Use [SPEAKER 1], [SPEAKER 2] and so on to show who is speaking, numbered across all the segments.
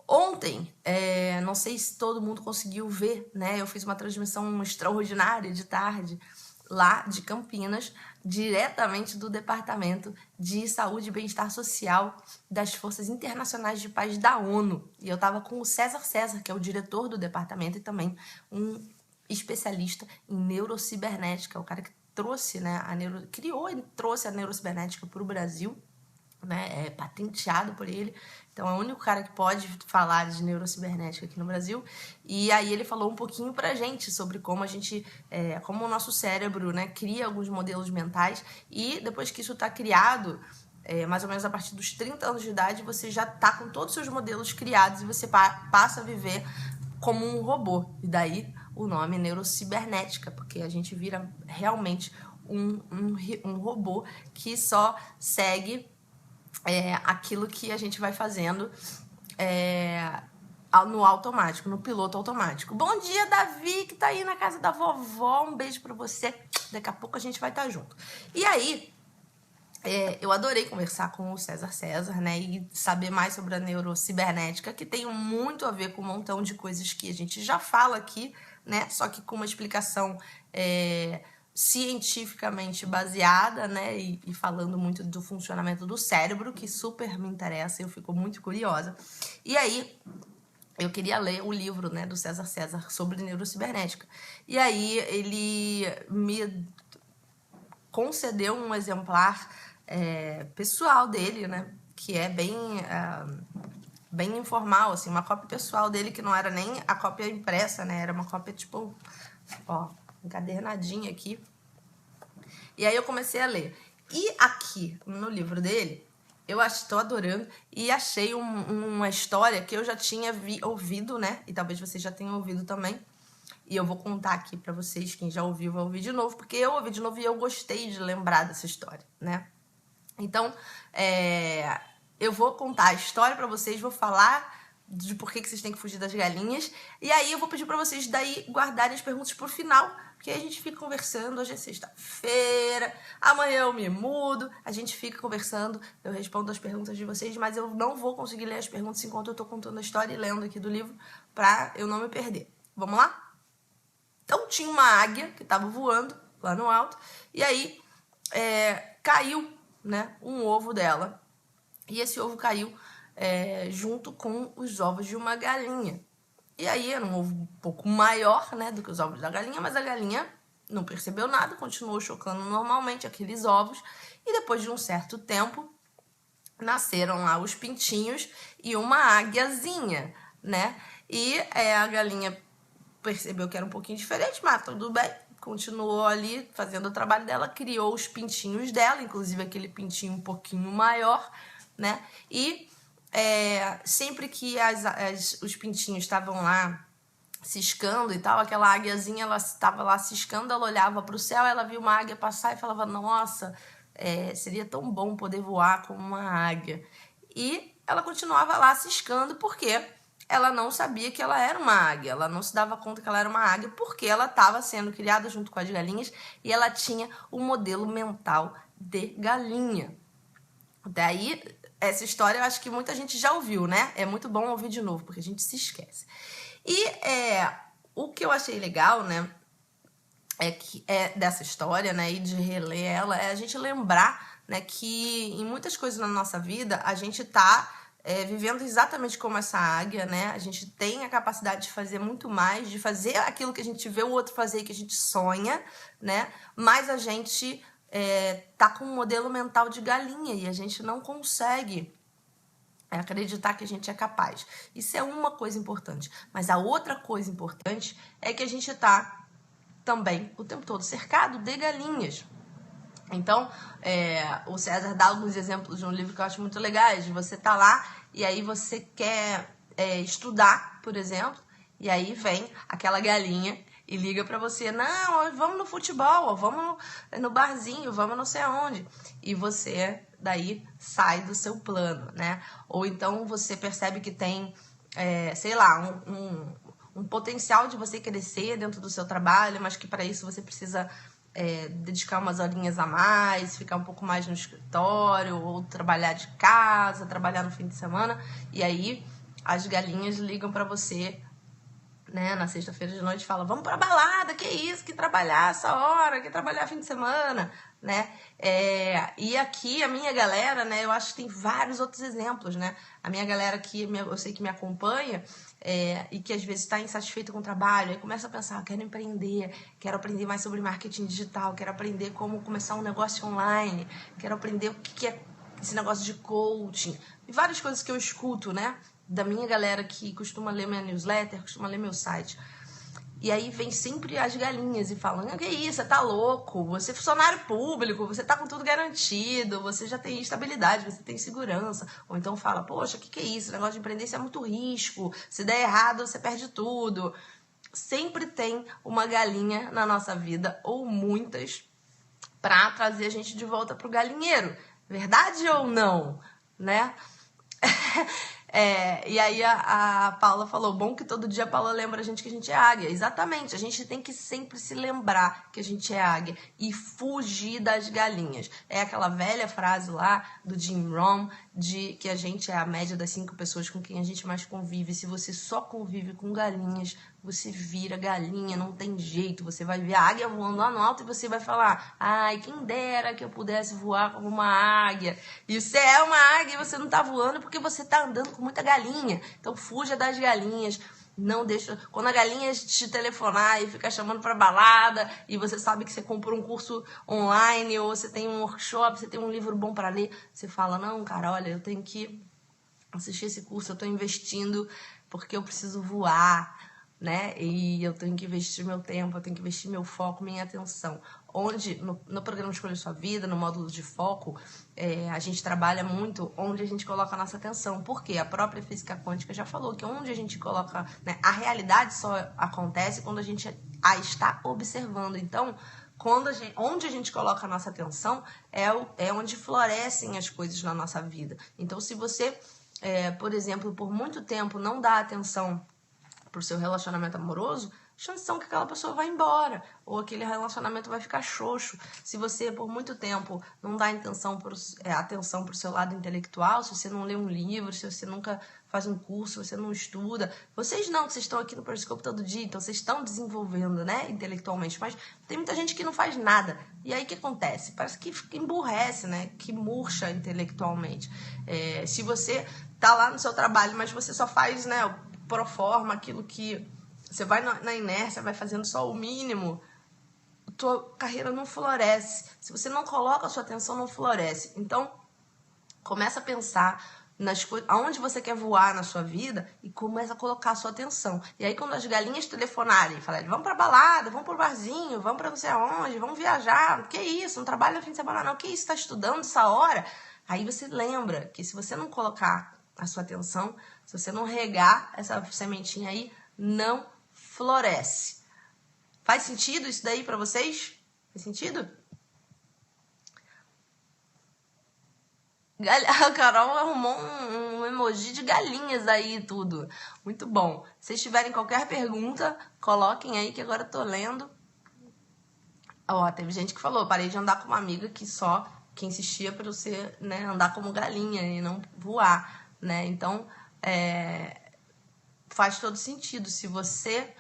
[SPEAKER 1] Ontem, não sei se todo mundo conseguiu ver, né? Eu fiz uma transmissão extraordinária de tarde lá de Campinas, diretamente do Departamento de Saúde e Bem-Estar Social das Forças Internacionais de Paz da ONU. E eu estava com o César César, que é o diretor do departamento e também um especialista em neurocibernética, o cara que trouxe, né, criou e trouxe a neurocibernética para o Brasil, né, é patenteado por ele, então é o único cara que pode falar de neurocibernética aqui no Brasil. E aí ele falou um pouquinho pra gente sobre como a gente, como o nosso cérebro, né, cria alguns modelos mentais, e depois que isso está criado, mais ou menos a partir dos 30 anos de idade, você já tá com todos os seus modelos criados e você passa a viver como um robô. E daí o nome neurocibernética, porque a gente vira realmente um robô que só segue aquilo que a gente vai fazendo no automático, no piloto automático. Bom dia, Davi, que tá aí na casa da vovó. Um beijo pra você. Daqui a pouco a gente vai estar junto. E aí, eu adorei conversar com o César César, né? E saber mais sobre a neurocibernética, que tem muito a ver com um montão de coisas que a gente já fala aqui, né? Só que com uma explicação cientificamente baseada, né, e falando muito do funcionamento do cérebro, que super me interessa, eu fico muito curiosa. E aí, eu queria ler o livro, né, do César César sobre neurocibernética. E aí, ele me concedeu um exemplar pessoal dele, né, que é bem informal, assim, uma cópia pessoal dele, que não era nem a cópia impressa, né, era uma cópia, tipo, ó, encadernadinha aqui. E aí eu comecei a ler. E aqui, no livro dele, eu estou adorando e achei uma história que eu já tinha ouvido, né? E talvez vocês já tenham ouvido também. E eu vou contar aqui pra vocês, quem já ouviu vai ouvir de novo, porque eu ouvi de novo e eu gostei de lembrar dessa história, né? Então, eu vou contar a história pra vocês, vou falar de por que vocês têm que fugir das galinhas. E aí eu vou pedir pra vocês daí guardarem as perguntas pro final, porque aí a gente fica conversando. Hoje é sexta-feira, amanhã eu me mudo, a gente fica conversando, eu respondo as perguntas de vocês, mas eu não vou conseguir ler as perguntas enquanto eu tô contando a história e lendo aqui do livro, pra eu não me perder. Vamos lá? Então tinha uma águia que tava voando lá no alto, e aí caiu, né, um ovo dela. E esse ovo caiu junto com os ovos de uma galinha. E aí era um ovo um pouco maior, né, do que os ovos da galinha, mas a galinha não percebeu nada, continuou chocando normalmente aqueles ovos. E depois de um certo tempo, nasceram lá os pintinhos e uma águiazinha, né? E a galinha percebeu que era um pouquinho diferente, mas tudo bem. Continuou ali fazendo o trabalho dela, criou os pintinhos dela, inclusive aquele pintinho um pouquinho maior, né? E sempre que os pintinhos estavam lá ciscando e tal, aquela águiazinha, ela estava lá ciscando, ela olhava para o céu, ela viu uma águia passar e falava, nossa, seria tão bom poder voar como uma águia. E ela continuava lá ciscando, porque ela não sabia que ela era uma águia, ela não se dava conta que ela era uma águia, porque ela estava sendo criada junto com as galinhas e ela tinha um modelo mental de galinha. Daí, essa história eu acho que muita gente já ouviu, né? É muito bom ouvir de novo, porque a gente se esquece. E o que eu achei legal, né, dessa história, né, e de reler ela, é a gente lembrar, né, que em muitas coisas na nossa vida a gente tá vivendo exatamente como essa águia, né? A gente tem a capacidade de fazer muito mais, de fazer aquilo que a gente vê o outro fazer e que a gente sonha, né? Mas a gente tá com um modelo mental de galinha e a gente não consegue acreditar que a gente é capaz. Isso é uma coisa importante. Mas a outra coisa importante é que a gente tá também o tempo todo cercado de galinhas. Então, o César dá alguns exemplos de um livro que eu acho muito legais, de você tá lá e aí você quer estudar, por exemplo, e aí vem aquela galinha e liga pra você, não, vamos no futebol, vamos no barzinho, vamos não sei aonde. E você daí sai do seu plano, né? Ou então você percebe que tem, sei lá, um potencial de você crescer dentro do seu trabalho, mas que para isso você precisa dedicar umas horinhas a mais, ficar um pouco mais no escritório, ou trabalhar de casa, trabalhar no fim de semana, e aí as galinhas ligam pra você, né, na sexta-feira de noite, fala, vamos pra balada, que isso, que trabalhar essa hora, que trabalhar fim de semana, né? E aqui a minha galera, né, eu acho que tem vários outros exemplos, né? A minha galera aqui, eu sei que me acompanha, e que às vezes está insatisfeita com o trabalho, aí começa a pensar, quero empreender, quero aprender mais sobre marketing digital, quero aprender como começar um negócio online, quero aprender o que é esse negócio de coaching, e várias coisas que eu escuto, né, da minha galera que costuma ler minha newsletter, costuma ler meu site. E aí vem sempre as galinhas e falam, que isso, você tá louco, você é funcionário público, você tá com tudo garantido, você já tem estabilidade, você tem segurança. Ou então fala, poxa, que é isso, o negócio de empreender isso é muito risco, se der errado você perde tudo. Sempre tem uma galinha na nossa vida, ou muitas, pra trazer a gente de volta pro galinheiro. Verdade ou não? Né? E aí a Paula falou, bom que todo dia a Paula lembra a gente que a gente é águia. Exatamente, a gente tem que sempre se lembrar que a gente é águia e fugir das galinhas. É aquela velha frase lá do Jim Rohn, de que a gente é a média das 5 pessoas com quem a gente mais convive. Se você só convive com galinhas, você vira galinha, não tem jeito. Você vai ver a águia voando lá no alto e você vai falar, ai, quem dera que eu pudesse voar como uma águia. E você é uma águia e você não tá voando porque você tá andando com muita galinha. Então fuja das galinhas. Não deixa. Quando a galinha te telefonar e ficar chamando pra balada e você sabe que você comprou um curso online ou você tem um workshop, você tem um livro bom pra ler, você fala, não, cara, olha, eu tenho que assistir esse curso, eu tô investindo porque eu preciso voar, né? E eu tenho que investir meu tempo, eu tenho que investir meu foco, minha atenção. Onde, no programa Escolha Sua Vida, no módulo de foco, a gente trabalha muito onde a gente coloca a nossa atenção. Porque a própria física quântica já falou que onde a gente coloca, né, a realidade só acontece quando a gente a está observando. Então, onde a gente coloca a nossa atenção é onde florescem as coisas na nossa vida. Então, se você, por exemplo, por muito tempo não dá atenção pro seu relacionamento amoroso, chances são que aquela pessoa vai embora, ou aquele relacionamento vai ficar xoxo. Se você, por muito tempo, não dá atenção pro seu lado intelectual, se você não lê um livro, se você nunca faz um curso, se você não estuda, vocês estão aqui no Periscope todo dia, então vocês estão desenvolvendo, né, intelectualmente, mas tem muita gente que não faz nada. E aí o que acontece? Parece que emburrece, né, que murcha intelectualmente. Se você tá lá no seu trabalho, mas você só faz, né, pro forma, aquilo que você vai na inércia, vai fazendo só o mínimo, tua carreira não floresce. Se você não coloca a sua atenção, não floresce. Então, começa a pensar nas coisas, aonde você quer voar na sua vida e começa a colocar a sua atenção. E aí, quando as galinhas telefonarem e falarem, vamos pra balada, vamos pro barzinho, vamos pra não sei aonde, vamos viajar, que isso, não trabalha no fim de semana não, que isso, tá estudando essa hora? Aí você lembra que se você não colocar a sua atenção, se você não regar essa sementinha aí, não floresce. Faz sentido isso daí pra vocês? Faz sentido? A Carol arrumou um emoji de galinhas aí e tudo. Muito bom. Se vocês tiverem qualquer pergunta, coloquem aí que agora eu tô lendo. Ó, teve gente que falou, parei de andar com uma amiga que insistia pra você, né, andar como galinha e não voar, né? Então, faz todo sentido. Se você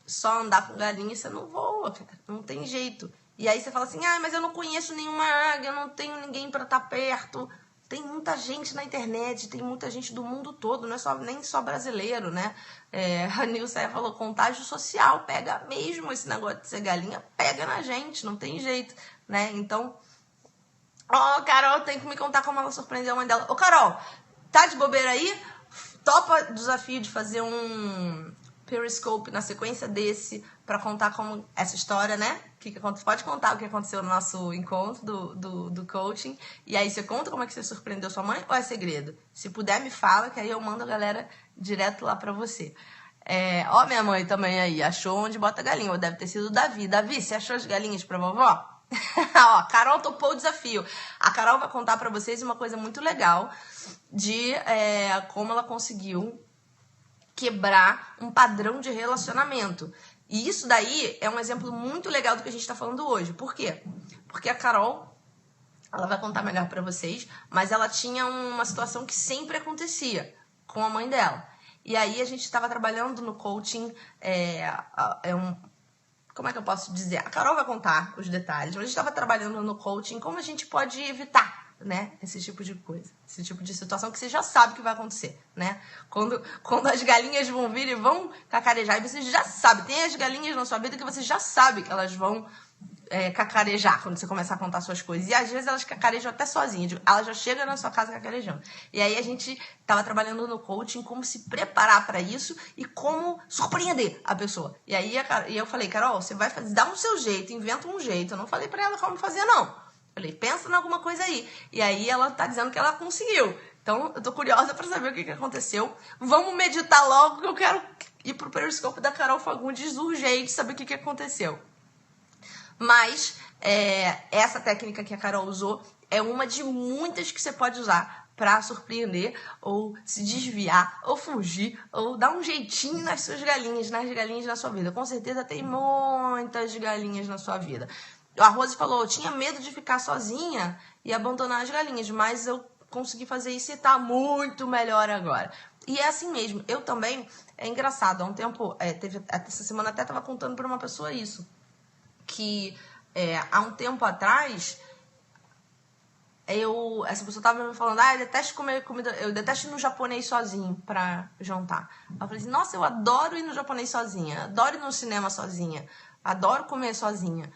[SPEAKER 1] só andar com galinha, você não voa, cara. Não tem jeito. E aí você fala assim, mas eu não conheço nenhuma águia, eu não tenho ninguém pra estar perto. Tem muita gente na internet, tem muita gente do mundo todo, não é nem só brasileiro, né? A Nilce falou, contágio social, pega mesmo esse negócio de ser galinha, pega na gente, não tem jeito, né? Então, Carol, tem que me contar como ela surpreendeu a mãe dela. Carol, tá de bobeira aí? Topa o desafio de fazer um Periscope na sequência desse pra contar como essa história, né? Pode contar o que aconteceu no nosso encontro do coaching. E aí você conta como é que você surpreendeu sua mãe ou é segredo? Se puder, me fala, que aí eu mando a galera direto lá pra você. Minha mãe também aí, achou onde bota galinha. Ou deve ter sido o Davi. Davi, você achou as galinhas pra vovó? A Carol topou o desafio. A Carol vai contar pra vocês uma coisa muito legal de como ela conseguiu quebrar um padrão de relacionamento. E isso daí é um exemplo muito legal do que a gente está falando hoje. Por quê? Porque a Carol, ela vai contar melhor para vocês, mas ela tinha uma situação que sempre acontecia. com a mãe dela. E aí a gente estava trabalhando no coaching, como é que eu posso dizer? A Carol vai contar os detalhes, mas a gente estava trabalhando no coaching como a gente pode evitar, né, esse tipo de coisa, esse tipo de situação que você já sabe que vai acontecer, né? Quando as galinhas vão vir e vão cacarejar, e você já sabe, tem as galinhas na sua vida que você já sabe que elas vão cacarejar quando você começar a contar suas coisas. E às vezes elas cacarejam até sozinhas, ela já chega na sua casa cacarejando. E aí a gente tava trabalhando no coaching como se preparar para isso e como surpreender a pessoa. E aí eu falei, Carol, você vai dá um seu jeito, inventa um jeito. Eu não falei para ela como fazer, não. Falei, pensa em alguma coisa aí. E aí ela tá dizendo que ela conseguiu. Então eu tô curiosa para saber o que aconteceu. Vamos meditar logo que eu quero ir pro Periscope da Carol Fagundes urgente, saber o que aconteceu. Mas essa técnica que a Carol usou é uma de muitas que você pode usar para surpreender, ou se desviar, ou fugir, ou dar um jeitinho nas suas galinhas, nas galinhas da sua vida. Com certeza tem muitas galinhas na sua vida. A Rose falou, eu tinha medo de ficar sozinha e abandonar as galinhas, mas eu consegui fazer isso e tá muito melhor agora. E é assim mesmo. Eu também, é engraçado, há um tempo, essa semana até tava contando para uma pessoa isso, que há um tempo atrás essa pessoa tava me falando, eu detesto comer comida, eu detesto ir no japonês sozinho pra jantar. Eu falei assim, nossa, eu adoro ir no japonês sozinha, adoro ir no cinema sozinha, adoro comer sozinha.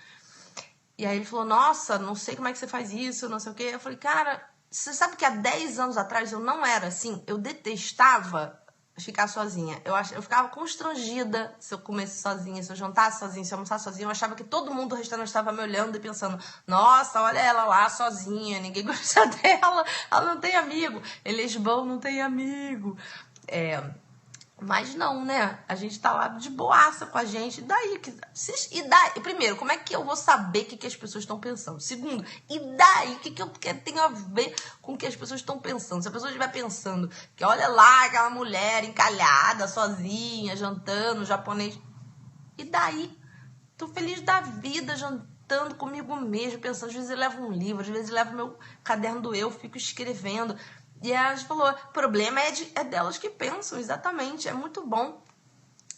[SPEAKER 1] E aí ele falou, nossa, não sei como é que você faz isso, não sei o quê. Eu falei, cara, você sabe que há 10 anos atrás eu não era assim? Eu detestava ficar sozinha. Eu ficava constrangida se eu comesse sozinha, se eu jantasse sozinha, se eu almoçasse sozinha. Eu achava que todo mundo do restaurante estava me olhando e pensando, nossa, olha ela lá sozinha, ninguém gosta dela, ela não tem amigo. Lisboa não tem amigo. Mas não, né? A gente tá lá de boaça com a gente. E daí? Primeiro, como é que eu vou saber o que as pessoas estão pensando? Segundo, e daí? O que eu tenho a ver com o que as pessoas estão pensando? Se a pessoa estiver pensando que olha lá aquela mulher encalhada, sozinha, jantando, japonês. E daí? Tô feliz da vida, jantando comigo mesmo, pensando. Às vezes eu levo um livro, às vezes eu levo meu caderno do eu, fico escrevendo. E a gente falou, o problema é delas que pensam, exatamente. É muito bom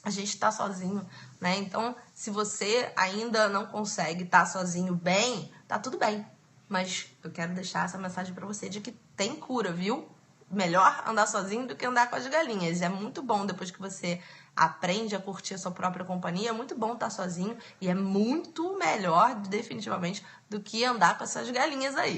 [SPEAKER 1] a gente estar sozinho, né? Então, se você ainda não consegue estar sozinho bem, tá tudo bem. Mas eu quero deixar essa mensagem pra você de que tem cura, viu? Melhor andar sozinho do que andar com as galinhas. É muito bom depois que você aprende a curtir a sua própria companhia. É muito bom estar sozinho e é muito melhor, definitivamente, do que andar com essas galinhas aí.